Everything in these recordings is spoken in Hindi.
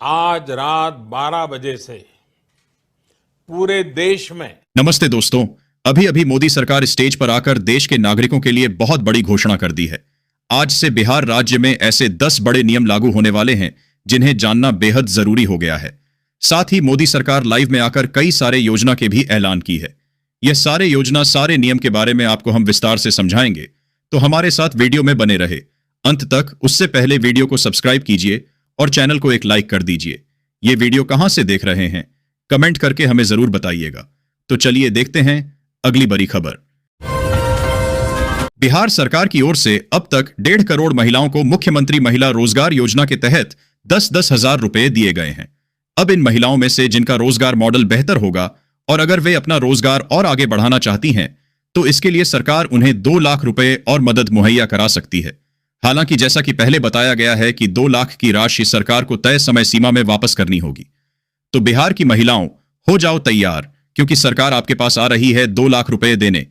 आज रात 12 बजे से पूरे देश में नमस्ते दोस्तों। अभी अभी मोदी सरकार स्टेज पर आकर देश के नागरिकों के लिए बहुत बड़ी घोषणा कर दी है। आज से बिहार राज्य में ऐसे 10 बड़े नियम लागू होने वाले हैं जिन्हें जानना बेहद जरूरी हो गया है। साथ ही मोदी सरकार लाइव में आकर कई सारे योजना के भी ऐलान की है। यह सारे योजना, सारे नियम के बारे में आपको हम विस्तार से समझाएंगे, तो हमारे साथ वीडियो में बने रहे अंत तक। उससे पहले वीडियो को सब्सक्राइब कीजिए और चैनल को एक लाइक कर दीजिए। ये वीडियो कहां से देख रहे हैं कमेंट करके हमें जरूर बताइएगा। तो चलिए देखते हैं अगली बड़ी खबर। बिहार सरकार की ओर से अब तक 1.5 करोड़ महिलाओं को मुख्यमंत्री महिला रोजगार योजना के तहत 10-10 हजार रुपए दिए गए हैं। अब इन महिलाओं में से जिनका रोजगार मॉडल बेहतर होगा और अगर वे अपना रोजगार और आगे बढ़ाना चाहती हैं, तो इसके लिए सरकार उन्हें 2 लाख रुपए और मदद मुहैया करा सकती है। हालांकि जैसा कि पहले बताया गया है कि 2 लाख की राशि सरकार को तय समय सीमा में वापस करनी होगी। तो बिहार की महिलाओं, हो जाओ तैयार, क्योंकि सरकार आपके पास आ रही है 2 लाख रुपए देने।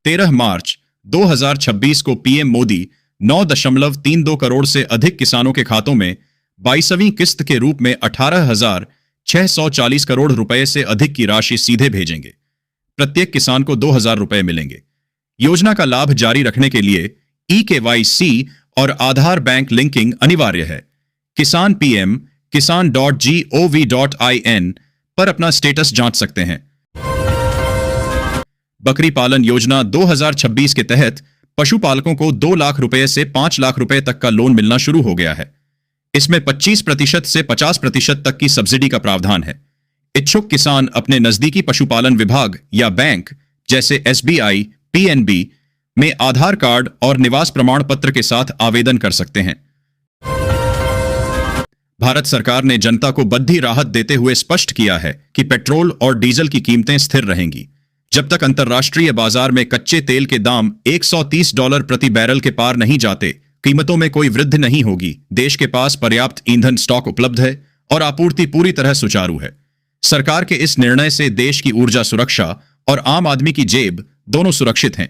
13 मार्च 2026 को पीएम मोदी 9.32 करोड़ से अधिक किसानों के खातों में 22वीं किस्त के रूप में 18,640 करोड़ रुपए से अधिक की राशि सीधे भेजेंगे। प्रत्येक किसान को 2,000 रुपए मिलेंगे। योजना का लाभ जारी रखने के लिए eKYC और आधार बैंक लिंकिंग अनिवार्य है। किसान पीएम kisan.gov.in पर अपना स्टेटस जांच सकते हैं। बकरी पालन योजना 2026 के तहत पशुपालकों को 2 लाख रुपए से 5 लाख रुपए तक का लोन मिलना शुरू हो गया है। इसमें 25% से 50% तक की सब्सिडी का प्रावधान है। इच्छुक किसान अपने नजदीकी पशुपालन विभाग या बैंक जैसे SBI, PNB में आधार कार्ड और निवास प्रमाण पत्र के साथ आवेदन कर सकते हैं। भारत सरकार ने जनता को बद्धी राहत देते हुए स्पष्ट किया है कि पेट्रोल और डीजल की कीमतें स्थिर रहेंगी। जब तक अंतर्राष्ट्रीय बाजार में कच्चे तेल के दाम $130 प्रति बैरल के पार नहीं जाते, कीमतों में कोई वृद्धि नहीं होगी। देश के पास पर्याप्त ईंधन स्टॉक उपलब्ध है और आपूर्ति पूरी तरह सुचारू है। सरकार के इस निर्णय से देश की ऊर्जा सुरक्षा और आम आदमी की जेब दोनों सुरक्षित हैं।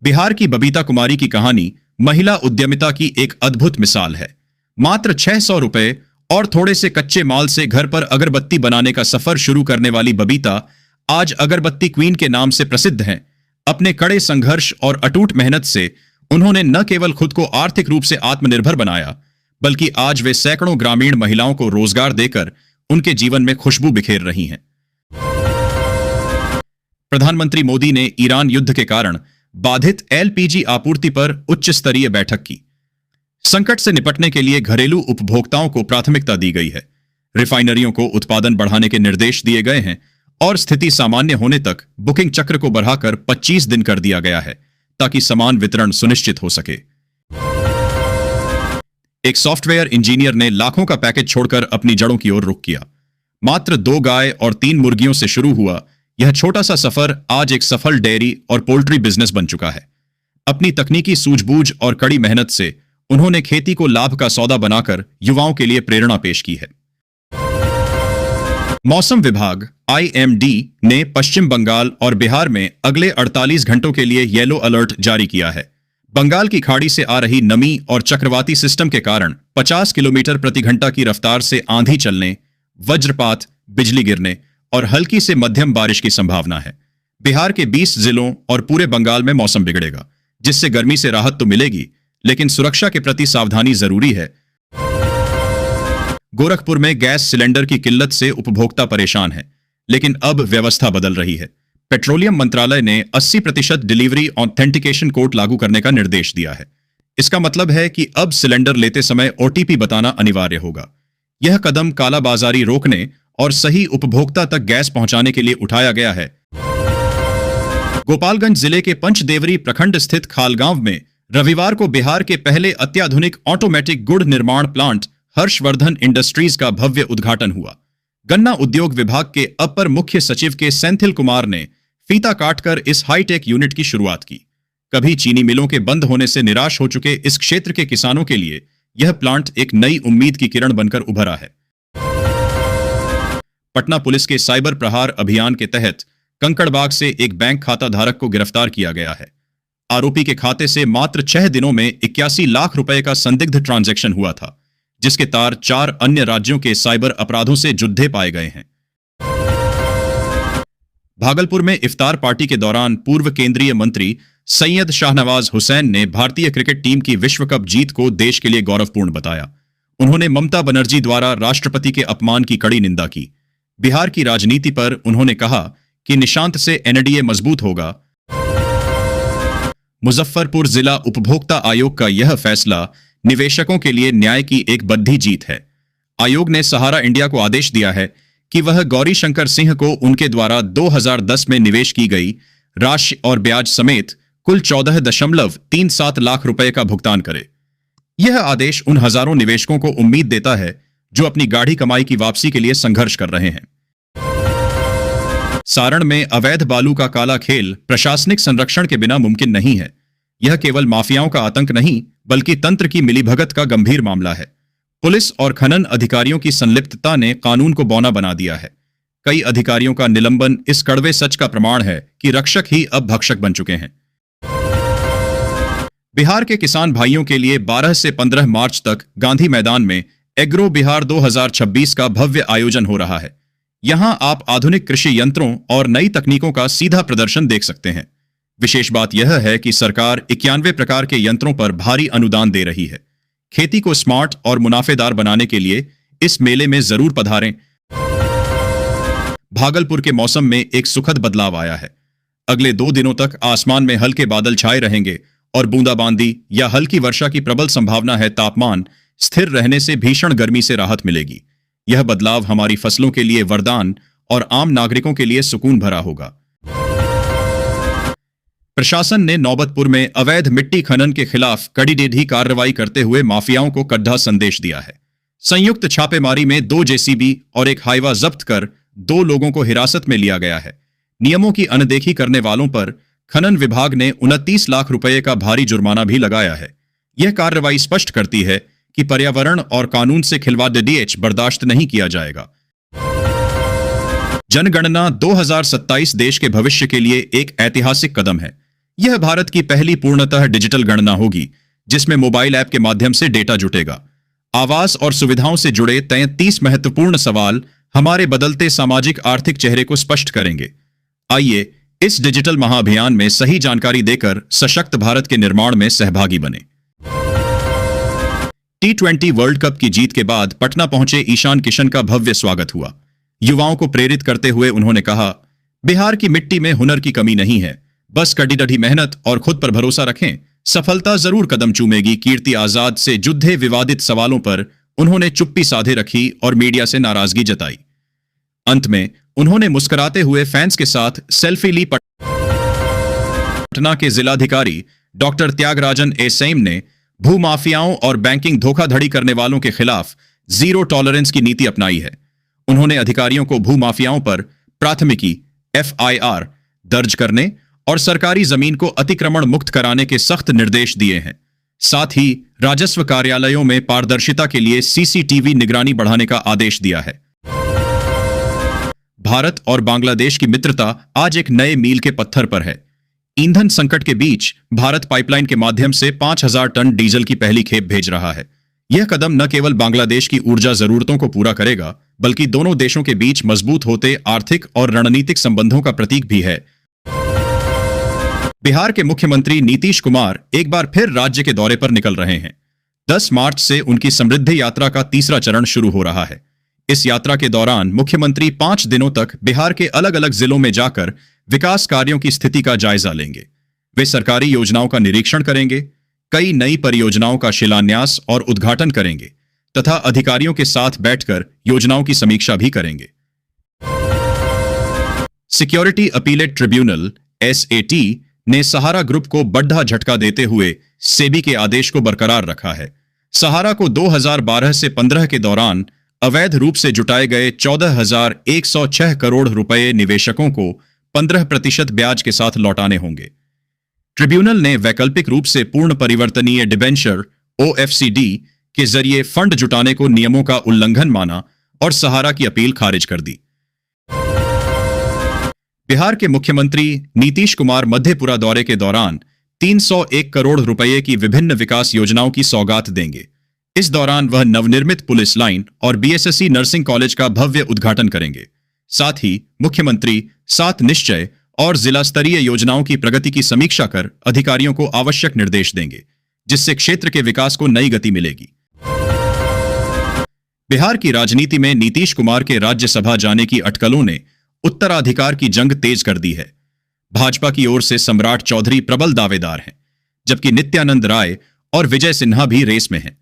बिहार की बबीता कुमारी की कहानी महिला उद्यमिता की एक अद्भुत मिसाल है। मात्र 600 रुपए और थोड़े से कच्चे माल से घर पर अगरबत्ती बनाने का सफर शुरू करने वाली बबीता आज अगरबत्ती क्वीन के नाम से प्रसिद्ध हैं। अपने कड़े संघर्ष और अटूट मेहनत से उन्होंने न केवल खुद को आर्थिक रूप से आत्मनिर्भर बनाया, बल्कि आज वे सैकड़ों ग्रामीण महिलाओं को रोजगार देकर उनके जीवन में खुशबू बिखेर रही हैं। प्रधानमंत्री मोदी ने ईरान युद्ध के कारण बाधित LPG आपूर्ति पर उच्च स्तरीय बैठक की। संकट से निपटने के लिए घरेलू उपभोक्ताओं को प्राथमिकता दी गई है। रिफाइनरियों को उत्पादन बढ़ाने के निर्देश दिए गए हैं और स्थिति सामान्य होने तक बुकिंग चक्र को बढ़ाकर 25 दिन कर दिया गया है, ताकि समान वितरण सुनिश्चित हो सके। एक सॉफ्टवेयर इंजीनियर ने लाखों का पैकेज छोड़कर अपनी जड़ों की ओर रुख किया। मात्र 2 गाय और 3 मुर्गियों से शुरू हुआ यह छोटा सा सफर आज एक सफल डेयरी और पोल्ट्री बिजनेस बन चुका है। अपनी तकनीकी सूझबूझ और कड़ी मेहनत से उन्होंने खेती को लाभ का सौदा बनाकर युवाओं के लिए प्रेरणा पेश की है। मौसम विभाग IMD ने पश्चिम बंगाल और बिहार में अगले 48 घंटों के लिए येलो अलर्ट जारी किया है। बंगाल की खाड़ी से आ रही नमी और चक्रवाती सिस्टम के कारण 50 किलोमीटर प्रति घंटा की रफ्तार से आंधी चलने, वज्रपात, बिजली गिरने और हल्की से मध्यम बारिश की संभावना है। बिहार के 20 जिलों और पूरे बंगाल में मौसम बिगड़ेगा, जिससे गर्मी से राहत तो मिलेगी, लेकिन सुरक्षा के प्रति सावधानी जरूरी है। गोरखपुर में गैस सिलेंडर की किल्लत से उपभोक्ता परेशान है, लेकिन अब व्यवस्था बदल रही है। पेट्रोलियम मंत्रालय ने 80% डिलीवरी ऑथेंटिकेशन कोड लागू करने का निर्देश दिया है। इसका मतलब है कि अब सिलेंडर लेते समय OTP बताना अनिवार्य होगा। यह कदम कालाबाजारी रोकने और सही उपभोक्ता तक गैस पहुंचाने के लिए उठाया गया है। गोपालगंज जिले के पंचदेवरी प्रखंड स्थित खालगांव में रविवार को बिहार के पहले अत्याधुनिक ऑटोमेटिक गुड़ निर्माण प्लांट हर्षवर्धन इंडस्ट्रीज का भव्य उद्घाटन हुआ। गन्ना उद्योग विभाग के अपर मुख्य सचिव के सेंथिल कुमार ने फीता काटकर इस हाईटेक यूनिट की शुरुआत की। कभी चीनी मिलों के बंद होने से निराश हो चुके इस क्षेत्र के किसानों के लिए यह प्लांट एक नई उम्मीद की किरण बनकर उभरा है। पटना पुलिस के साइबर प्रहार अभियान के तहत कंकड़बाग से एक बैंक खाता धारक को गिरफ्तार किया गया है। आरोपी के खाते से मात्र 6 दिनों में 81 लाख रुपए का संदिग्ध ट्रांजैक्शन हुआ था, जिसके तार 4 अन्य राज्यों के साइबर अपराधों से जुड़े पाए गए हैं। भागलपुर में इफ्तार पार्टी के दौरान पूर्व केंद्रीय मंत्री सैयद शाहनवाज हुसैन ने भारतीय क्रिकेट टीम की विश्व कप जीत को देश के लिए गौरवपूर्ण बताया। उन्होंने ममता बनर्जी द्वारा राष्ट्रपति के अपमान की कड़ी निंदा की। बिहार की राजनीति पर उन्होंने कहा कि निशांत से एनडीए मजबूत होगा। मुजफ्फरपुर जिला उपभोक्ता आयोग का यह फैसला निवेशकों के लिए न्याय की एक बड़ी जीत है। आयोग ने सहारा इंडिया को आदेश दिया है कि वह गौरी शंकर सिंह को उनके द्वारा 2010 में निवेश की गई राशि और ब्याज समेत कुल 14.37 लाख रुपए का भुगतान करे। यह आदेश उन हजारों निवेशकों को उम्मीद देता है जो अपनी गाढ़ी कमाई की वापसी के लिए संघर्ष कर रहे हैं। सारण में अवैध बालू का काला खेल प्रशासनिक संरक्षण के बिना मुमकिन नहीं है। यह केवल माफियाओं का आतंक नहीं, बल्कि तंत्र की मिलीभगत का गंभीर मामला है। पुलिस और खनन अधिकारियों की संलिप्तता ने कानून को बौना बना दिया है। कई अधिकारियों का निलंबन इस कड़वे सच का प्रमाण है कि रक्षक ही अब भक्षक बन चुके हैं। बिहार के किसान भाइयों के लिए 12 से 15 मार्च तक गांधी मैदान में एग्रो बिहार 2026 का भव्य आयोजन हो रहा है। यहां आप आधुनिक कृषि यंत्रों और नई तकनीकों का सीधा प्रदर्शन देख सकते हैं। विशेष बात यह है कि सरकार 91 प्रकार के यंत्रों पर भारी अनुदान दे रही है। खेती को स्मार्ट और मुनाफेदार बनाने के लिए इस मेले में जरूर पधारें। भागलपुर के मौसम में एक सुखद बदलाव आया है। अगले 2 दिनों तक आसमान में हल्के बादल छाए रहेंगे और बूंदाबांदी या हल्की वर्षा की प्रबल संभावना है। तापमान स्थिर रहने से भीषण गर्मी से राहत मिलेगी। यह बदलाव हमारी फसलों के लिए वरदान और आम नागरिकों के लिए सुकून भरा होगा। प्रशासन ने नौबतपुर में अवैध मिट्टी खनन के खिलाफ कड़ी टेढ़ी कार्रवाई करते हुए माफियाओं को कड़ा संदेश दिया है। संयुक्त छापेमारी में 2 जेसीबी और एक हाईवा जब्त कर 2 लोगों को हिरासत में लिया गया है। नियमों की अनदेखी करने वालों पर खनन विभाग ने 29 लाख रुपए का भारी जुर्माना भी लगाया है। यह कार्रवाई स्पष्ट करती है कि पर्यावरण और कानून से खिलवाड़ बर्दाश्त नहीं किया जाएगा। जनगणना 2027 देश के भविष्य के लिए एक ऐतिहासिक कदम है। यह भारत की पहली पूर्णतः डिजिटल गणना होगी, जिसमें मोबाइल ऐप के माध्यम से डेटा जुटेगा। आवास और सुविधाओं से जुड़े 33 महत्वपूर्ण सवाल हमारे बदलते सामाजिक आर्थिक चेहरे को स्पष्ट करेंगे। आइए इस डिजिटल महाअभियान में सही जानकारी देकर सशक्त भारत के निर्माण में सहभागी बने। T20 वर्ल्ड कप की जीत के बाद पटना पहुंचे ईशान किशन का भव्य स्वागत हुआ। युवाओं को प्रेरित करते हुए उन्होंने कहा, बिहार की मिट्टी में हुनर की कमी नहीं है, बस कड़ी डढ़ी मेहनत और खुद पर भरोसा रखें, सफलता जरूर कदम चूमेगी। कीर्ति आजाद से जुड़े विवादित सवालों पर उन्होंने चुप्पी साधे रखी और मीडिया से नाराजगी जताई। अंत में उन्होंने मुस्कुराते हुए फैंस के साथ सेल्फी ली। पटना के जिलाधिकारी डॉक्टर त्यागराजन एसएम ने भूमाफियाओं और बैंकिंग धोखाधड़ी करने वालों के खिलाफ जीरो टॉलरेंस की नीति अपनाई है। उन्होंने अधिकारियों को भूमाफियाओं पर प्राथमिकी FIR दर्ज करने और सरकारी जमीन को अतिक्रमण मुक्त कराने के सख्त निर्देश दिए हैं। साथ ही राजस्व कार्यालयों में पारदर्शिता के लिए CCTV निगरानी बढ़ाने का आदेश दिया है। भारत और बांग्लादेश की मित्रता आज एक नए मील के पत्थर पर है। ईंधन संकट के बीच भारत पाइपलाइन के माध्यम से 5000 टन डीजल की पहली खेप भेज रहा है। यह कदम न केवल बांग्लादेश की ऊर्जा जरूरतों को पूरा करेगा, बल्कि दोनों देशों के बीच मजबूत होते आर्थिक और रणनीतिक संबंधों का प्रतीक भी है। बिहार के मुख्यमंत्री नीतीश कुमार एक बार फिर राज्य के दौरे पर निकल रहे हैं। 10 मार्च से उनकी समृद्धि यात्रा का तीसरा चरण शुरू हो रहा है। इस यात्रा के दौरान मुख्यमंत्री 5 दिनों तक बिहार के अलग अलग जिलों में जाकर विकास कार्यों की स्थिति का जायजा लेंगे। वे सरकारी योजनाओं का निरीक्षण करेंगे, कई नई परियोजनाओं का शिलान्यास और उद्घाटन करेंगे तथा अधिकारियों के साथ बैठकर योजनाओं की समीक्षा भी करेंगे। सिक्योरिटी अपीलेट ट्रिब्यूनल SAT ने सहारा ग्रुप को बड़ा झटका देते हुए सेबी के आदेश को बरकरार रखा है। सहारा को 2012 से 15 के दौरान अवैध रूप से जुटाए गए 14,106 करोड़ रुपए निवेशकों को 15% ब्याज के साथ लौटाने होंगे। ट्रिब्यूनल ने वैकल्पिक रूप से पूर्ण परिवर्तनीय डिबेंचर OFCD के जरिए फंड जुटाने को नियमों का उल्लंघन माना और सहारा की अपील खारिज कर दी। बिहार के मुख्यमंत्री नीतीश कुमार मधेपुरा दौरे के दौरान 301 करोड़ रुपए की विभिन्न विकास योजनाओं की सौगात देंगे। इस दौरान वह नवनिर्मित पुलिस लाइन और बीएसएससी नर्सिंग कॉलेज का भव्य उद्घाटन करेंगे। साथ ही मुख्यमंत्री 7 निश्चय और जिला स्तरीय योजनाओं की प्रगति की समीक्षा कर अधिकारियों को आवश्यक निर्देश देंगे, जिससे क्षेत्र के विकास को नई गति मिलेगी। बिहार की राजनीति में नीतीश कुमार के राज्यसभा जाने की अटकलों ने उत्तराधिकार की जंग तेज कर दी है। भाजपा की ओर से सम्राट चौधरी प्रबल दावेदार हैं, जबकि नित्यानंद राय और विजय सिन्हा भी रेस में हैं।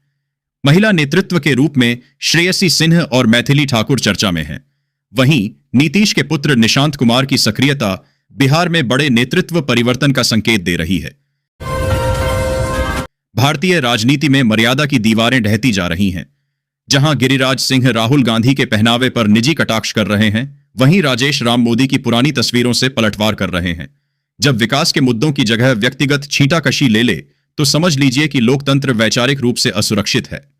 महिला नेतृत्व के रूप में श्रेयसी सिन्हा और मैथिली ठाकुर चर्चा में हैं। वहीं नीतीश के पुत्र निशांत कुमार की सक्रियता बिहार में बड़े नेतृत्व परिवर्तन का संकेत दे रही है। भारतीय राजनीति में मर्यादा की दीवारें ढहती जा रही हैं। जहां गिरिराज सिंह राहुल गांधी के पहनावे पर निजी कटाक्ष कर रहे हैं, वहीं राजेश राम मोदी की पुरानी तस्वीरों से पलटवार कर रहे हैं। जब विकास के मुद्दों की जगह व्यक्तिगत छींटाकशी ले ले, तो समझ लीजिए कि लोकतंत्र वैचारिक रूप से असुरक्षित है।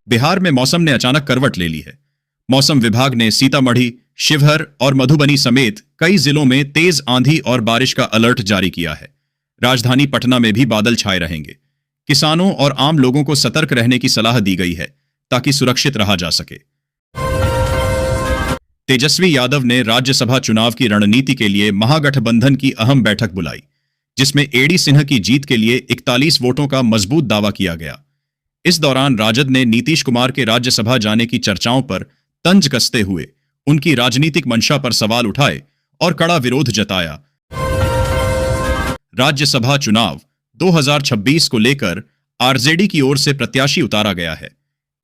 बिहार में मौसम ने अचानक करवट ले ली है। मौसम विभाग ने सीतामढ़ी, शिवहर और मधुबनी समेत कई जिलों में तेज आंधी और बारिश का अलर्ट जारी किया है। राजधानी पटना में भी बादल छाए रहेंगे। किसानों और आम लोगों को सतर्क रहने की सलाह दी गई है, ताकि सुरक्षित रहा जा सके। तेजस्वी यादव ने राज्यसभा चुनाव की रणनीति के लिए महागठबंधन की अहम बैठक बुलाई, जिसमें एडी सिन्हा की जीत के लिए 41 वोटों का मजबूत दावा किया गया। इस दौरान राजद ने नीतीश कुमार के राज्यसभा जाने की चर्चाओं पर तंज कसते हुए उनकी राजनीतिक मंशा पर सवाल उठाए और कड़ा विरोध जताया। राज्यसभा चुनाव 2026 को लेकर आरजेडी की ओर से प्रत्याशी उतारा गया है।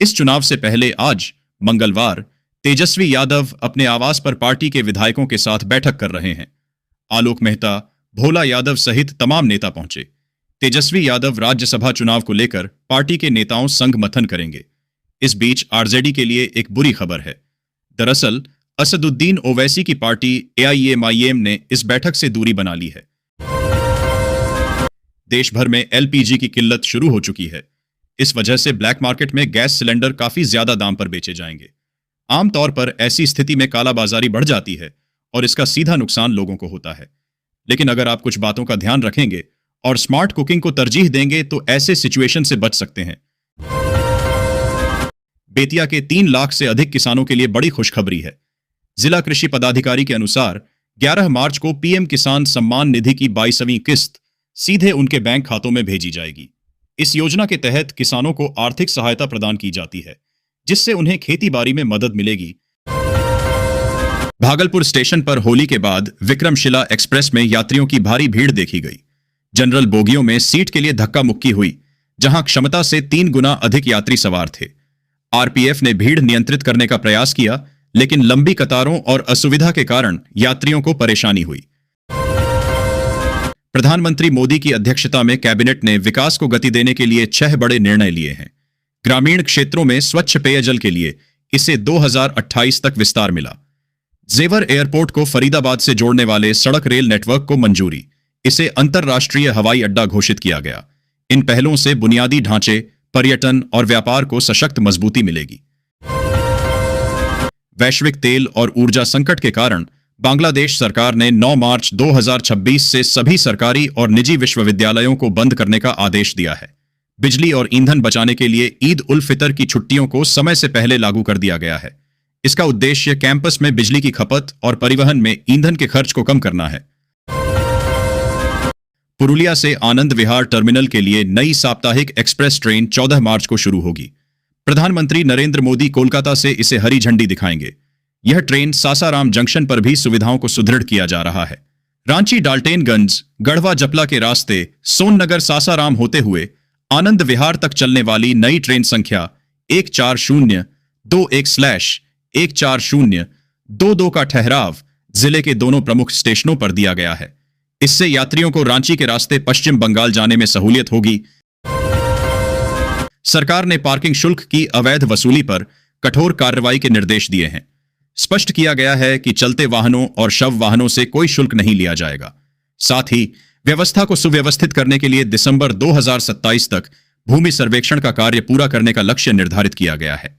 इस चुनाव से पहले आज मंगलवार तेजस्वी यादव अपने आवास पर पार्टी के विधायकों के साथ बैठक कर रहे हैं। आलोक मेहता, भोला यादव सहित तमाम नेता पहुंचे। तेजस्वी यादव राज्यसभा चुनाव को लेकर पार्टी के नेताओं संग मंथन करेंगे। इस बीच आरजेडी के लिए एक बुरी खबर है। दरअसल असदुद्दीन ओवैसी की पार्टी एआईएमआईएम ने इस बैठक से दूरी बना ली है। देश भर में एलपीजी की किल्लत शुरू हो चुकी है। इस वजह से ब्लैक मार्केट में गैस सिलेंडर काफी ज्यादा दाम पर बेचे जाएंगे। आमतौर पर ऐसी स्थिति में कालाबाजारी बढ़ जाती है और इसका सीधा नुकसान लोगों को होता है। लेकिन अगर आप कुछ बातों का ध्यान रखेंगे और स्मार्ट कुकिंग को तरजीह देंगे तो ऐसे सिचुएशन से बच सकते हैं। बेतिया के 3 लाख से अधिक किसानों के लिए बड़ी खुशखबरी है। जिला कृषि पदाधिकारी के अनुसार 11 मार्च को पीएम किसान सम्मान निधि की 22वीं किस्त सीधे उनके बैंक खातों में भेजी जाएगी। इस योजना के तहत किसानों को आर्थिक सहायता प्रदान की जाती है, जिससे उन्हें खेती बाड़ी में मदद मिलेगी। भागलपुर स्टेशन पर होली के बाद विक्रमशिला एक्सप्रेस में यात्रियों की भारी भीड़ देखी गई। जनरल बोगियों में सीट के लिए धक्का मुक्की हुई, जहां क्षमता से 3 गुना अधिक यात्री सवार थे। आरपीएफ ने भीड़ नियंत्रित करने का प्रयास किया, लेकिन लंबी कतारों और असुविधा के कारण यात्रियों को परेशानी हुई। प्रधानमंत्री मोदी की अध्यक्षता में कैबिनेट ने विकास को गति देने के लिए 6 बड़े निर्णय लिए हैं। ग्रामीण क्षेत्रों में स्वच्छ पेयजल के लिए इसे 2028 तक विस्तार मिला। जेवर एयरपोर्ट को फरीदाबाद से जोड़ने वाले सड़क रेल नेटवर्क को मंजूरी, इसे अंतर्राष्ट्रीय हवाई अड्डा घोषित किया गया। इन पहलों से बुनियादी ढांचे, पर्यटन और व्यापार को सशक्त मजबूती मिलेगी। वैश्विक तेल और ऊर्जा संकट के कारण बांग्लादेश सरकार ने 9 मार्च 2026 से सभी सरकारी और निजी विश्वविद्यालयों को बंद करने का आदेश दिया है। बिजली और ईंधन बचाने के लिए ईद उल फितर की छुट्टियों को समय से पहले लागू कर दिया गया है। इसका उद्देश्य कैंपस में बिजली की खपत और परिवहन में ईंधन के खर्च को कम करना है। पुरुलिया से आनंद विहार टर्मिनल के लिए नई साप्ताहिक एक्सप्रेस ट्रेन 14 मार्च को शुरू होगी। प्रधानमंत्री नरेंद्र मोदी कोलकाता से इसे हरी झंडी दिखाएंगे। यह ट्रेन सासाराम जंक्शन पर भी सुविधाओं को सुदृढ़ किया जा रहा है। रांची डाल्टेनगंज गढ़वा जपला के रास्ते सोननगर सासाराम होते हुए आनंद विहार तक चलने वाली नई ट्रेन संख्या 14021/14022 का ठहराव जिले के दोनों प्रमुख स्टेशनों पर दिया गया है। इससे यात्रियों को रांची के रास्ते पश्चिम बंगाल जाने में सहूलियत होगी। सरकार ने पार्किंग शुल्क की अवैध वसूली पर कठोर कार्रवाई के निर्देश दिए हैं। स्पष्ट किया गया है कि चलते वाहनों और शव वाहनों से कोई शुल्क नहीं लिया जाएगा। साथ ही व्यवस्था को सुव्यवस्थित करने के लिए दिसंबर 2027 तक भूमि सर्वेक्षण का कार्य पूरा करने का लक्ष्य निर्धारित किया गया है।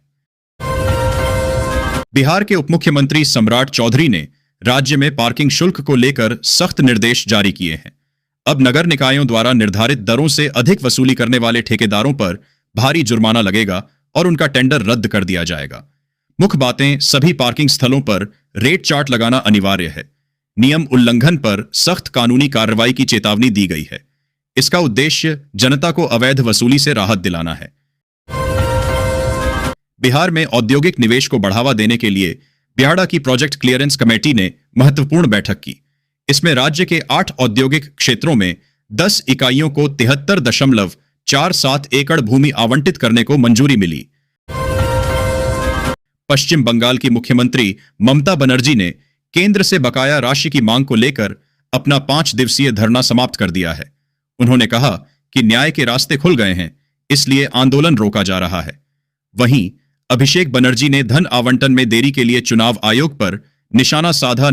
बिहार के उपमुख्यमंत्री सम्राट चौधरी ने राज्य में पार्किंग शुल्क को लेकर सख्त निर्देश जारी किए हैं। अब नगर निकायों द्वारा निर्धारित दरों से अधिक वसूली करने वाले ठेकेदारों पर भारी जुर्माना लगेगा और उनका टेंडर रद्द कर दिया जाएगा। मुख्य बातें, सभी पार्किंग स्थलों पर रेट चार्ट लगाना अनिवार्य है। नियम उल्लंघन पर सख्त कानूनी कार्रवाई की चेतावनी दी गई है। इसका उद्देश्य जनता को अवैध वसूली से राहत दिलाना है। बिहार में औद्योगिक निवेश को बढ़ावा देने के लिए बिहाड़ा की प्रोजेक्ट क्लियरेंस कमेटी ने महत्वपूर्ण बैठक की। इसमें राज्य के 8 औद्योगिक क्षेत्रों में 10 इकाइयों को 73.47 एकड़ भूमि आवंटित करने को मंजूरी मिली। पश्चिम बंगाल की मुख्यमंत्री ममता बनर्जी ने केंद्र से बकाया राशि की मांग को लेकर अपना 5 दिवसीय धरना समाप्त कर दिया है। उन्होंने कहा कि न्याय के रास्ते खुल गए हैं, इसलिए आंदोलन रोका जा रहा है। वहीं अभिषेक बनर्जी ने धन आवंटन में देरी के लिए चुनाव आयोग पर निशाना साधा।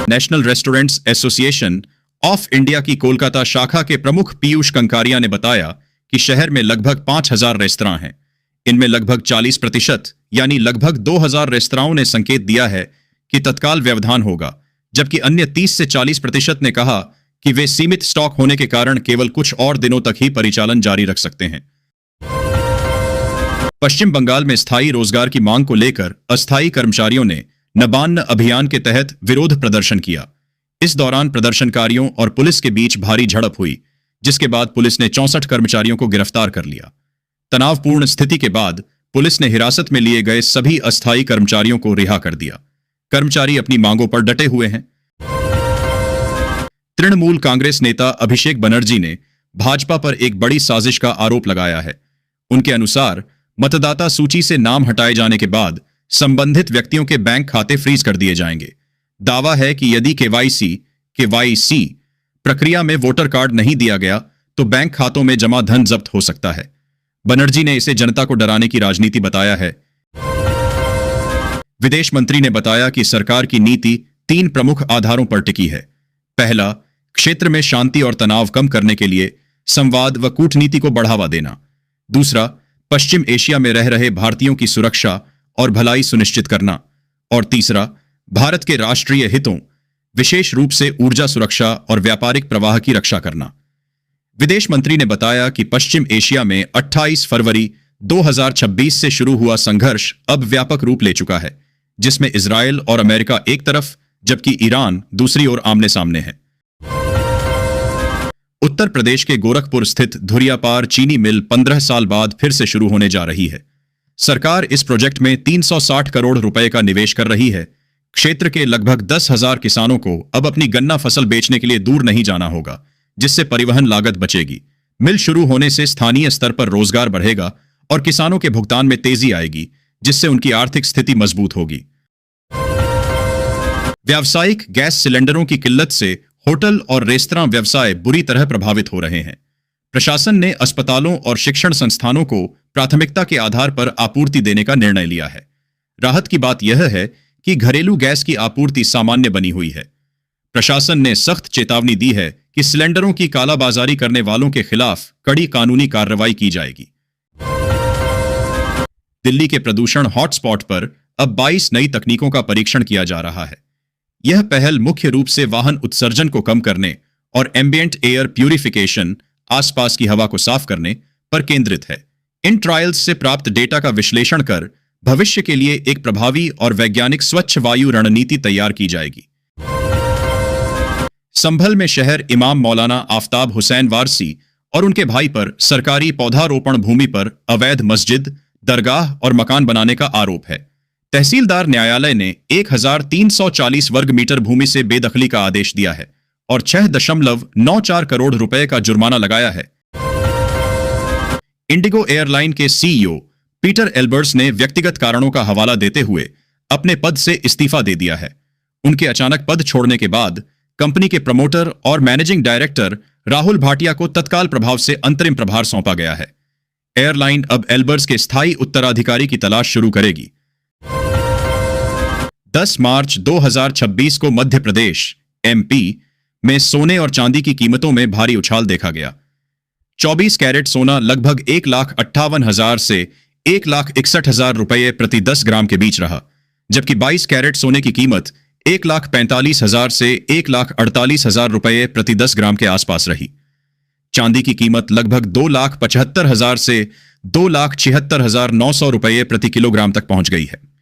National restaurants association of India की कोलकाता शाखा के प्रमुख पीयूष कंकारिया ने बताया कि शहर में लगभग 5,000 रेस्तरां हैं। इनमें लगभग 40% यानी लगभग 2,000 रेस्तराओं ने संकेत दिया है कि तत्काल व्यवधान होगा, जबकि अन्य 30 से 40% ने कहा कि वे सीमित स्टॉक होने के कारण केवल कुछ और दिनों तक ही परिचालन जारी रख सकते हैं। पश्चिम बंगाल में स्थायी रोजगार की मांग को लेकर अस्थायी कर्मचारियों ने नबान्न अभियान के तहत विरोध प्रदर्शन किया। इस दौरान प्रदर्शनकारियों और पुलिस के बीच भारी झड़प हुई, जिसके बाद पुलिस ने 64 कर्मचारियों को गिरफ्तार कर लिया। तनावपूर्ण स्थिति के बाद पुलिस ने हिरासत में लिए गए सभी अस्थायी कर्मचारियों को रिहा कर दिया। कर्मचारी अपनी मांगों पर डटे हुए हैं। तृणमूल कांग्रेस नेता अभिषेक बनर्जी ने भाजपा पर एक बड़ी साजिश का आरोप लगाया है। उनके अनुसार मतदाता सूची से नाम हटाए जाने के बाद संबंधित व्यक्तियों के बैंक खाते फ्रीज कर दिए जाएंगे। दावा है कि यदि केवाईसी प्रक्रिया में वोटर कार्ड नहीं दिया गया तो बैंक खातों में जमा धन जब्त हो सकता है। बनर्जी ने इसे जनता को डराने की राजनीति बताया है। विदेश मंत्री ने बताया कि सरकार की नीति 3 प्रमुख आधारों पर टिकी है। पहला, क्षेत्र में शांति और तनाव कम करने के लिए संवाद व कूटनीति को बढ़ावा देना। दूसरा, पश्चिम एशिया में रह रहे भारतीयों की सुरक्षा और भलाई सुनिश्चित करना। और तीसरा, भारत के राष्ट्रीय हितों, विशेष रूप से ऊर्जा सुरक्षा और व्यापारिक प्रवाह की रक्षा करना। विदेश मंत्री ने बताया कि पश्चिम एशिया में 28 फरवरी 2026 से शुरू हुआ संघर्ष अब व्यापक रूप ले चुका है, जिसमें इजरायल और अमेरिका एक तरफ जबकि ईरान दूसरी ओर आमने सामने है। उत्तर प्रदेश के गोरखपुर स्थित धुरियापार चीनी मिल 15 साल बाद फिर से शुरू होने जा रही है। सरकार इस प्रोजेक्ट में 360 करोड़ रुपए का निवेश कर रही है। क्षेत्र के लगभग 10,000 किसानों को अब अपनी गन्ना फसल बेचने के लिए दूर नहीं जाना होगा, जिससे परिवहन लागत बचेगी। मिल शुरू होने से स्थानीय स्तर पर रोजगार बढ़ेगा और किसानों के भुगतान में तेजी आएगी, जिससे उनकी आर्थिक स्थिति मजबूत होगी। व्यावसायिक गैस सिलेंडरों की किल्लत से होटल और रेस्तरां व्यवसाय बुरी तरह प्रभावित हो रहे हैं। प्रशासन ने अस्पतालों और शिक्षण संस्थानों को प्राथमिकता के आधार पर आपूर्ति देने का निर्णय लिया है। राहत की बात यह है कि घरेलू गैस की आपूर्ति सामान्य बनी हुई है। प्रशासन ने सख्त चेतावनी दी है कि सिलेंडरों की कालाबाजारी करने वालों के खिलाफ कड़ी कानूनी कार्रवाई की जाएगी। दिल्ली के प्रदूषण हॉटस्पॉट पर अब 22 नई तकनीकों का परीक्षण किया जा रहा है। यह पहल मुख्य रूप से वाहन उत्सर्जन को कम करने और एम्बिएंट एयर प्यूरिफिकेशन, आसपास की हवा को साफ करने पर केंद्रित है। इन ट्रायल्स से प्राप्त डेटा का विश्लेषण कर भविष्य के लिए एक प्रभावी और वैज्ञानिक स्वच्छ वायु रणनीति तैयार की जाएगी। संभल में शहर इमाम मौलाना आफताब हुसैन वारसी और उनके भाई पर सरकारी पौधारोपण भूमि पर अवैध मस्जिद, दरगाह और मकान बनाने का आरोप है। तहसीलदार न्यायालय ने 1340 वर्ग मीटर भूमि से बेदखली का आदेश दिया है और 6.94 करोड़ रुपए का जुर्माना लगाया है। इंडिगो एयरलाइन के सीईओ पीटर एल्बर्ट्स ने व्यक्तिगत कारणों का हवाला देते हुए अपने पद से इस्तीफा दे दिया है। उनके अचानक पद छोड़ने के बाद कंपनी के प्रमोटर और मैनेजिंग डायरेक्टर राहुल भाटिया को तत्काल प्रभाव से अंतरिम प्रभार सौंपा गया है। एयरलाइन अब एल्बर्ट्स के स्थायी उत्तराधिकारी की तलाश शुरू करेगी। 10 मार्च 2026 को मध्य प्रदेश एमपी में सोने और चांदी की कीमतों में भारी उछाल देखा गया। 24 कैरेट सोना लगभग 1,58,000 से 1,61,000 रुपये प्रति 10 ग्राम के बीच रहा, जबकि 22 कैरेट सोने की कीमत 1,45,000 से 1,48,000 रुपये प्रति 10 ग्राम के आसपास रही। चांदी की कीमत लगभग 2,75,000 से 2,76,900 रुपये प्रति किलोग्राम तक पहुंच गई है।